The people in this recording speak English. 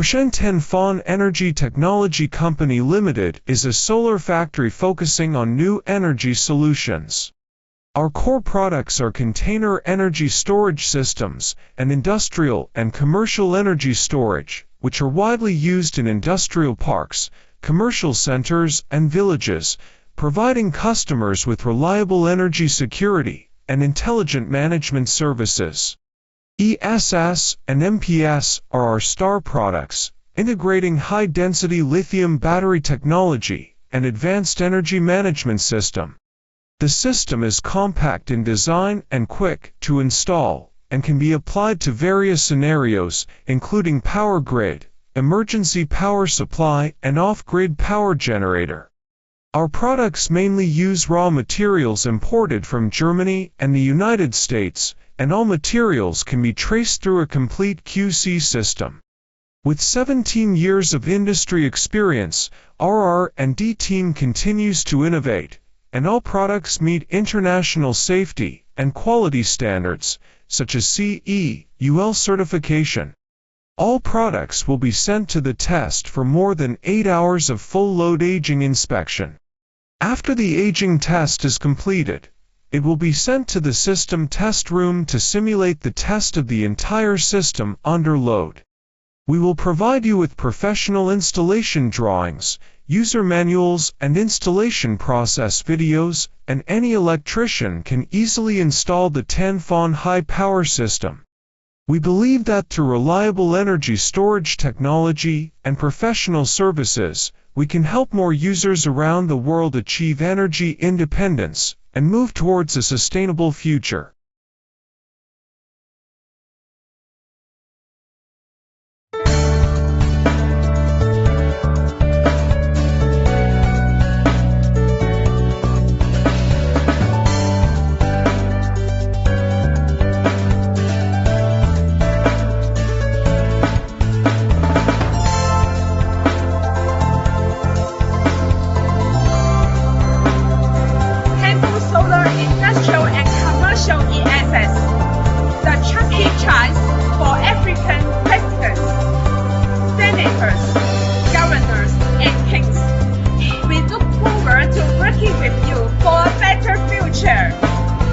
Foshan Tanfon Energy Technology Company Limited is a solar factory focusing on new energy solutions. Our core products are container energy storage systems and industrial and commercial energy storage, which are widely used in industrial parks, commercial centers, and villages, providing customers with reliable energy security and intelligent management services. ESS and MPS are our star products, integrating high-density lithium battery technology and advanced energy management system. The system is compact in design and quick to install, and can be applied to various scenarios, including power grid, emergency power supply, and off-grid power generator. Our products mainly use raw materials imported from Germany and the United States, and all materials can be traced through a complete QC system. With 17 years of industry experience, our R&D team continues to innovate, and all products meet international safety and quality standards, such as CE/UL certification. All products will be sent to the test for more than 8 hours of full load aging inspection. After the aging test is completed, it will be sent to the system test room to simulate the test of the entire system under load. We will provide you with professional installation drawings, user manuals, and installation process videos, and any electrician can easily install the Tanfon high-power system. We believe that through reliable energy storage technology and professional services, we can help more users around the world achieve energy independence and move towards a sustainable future.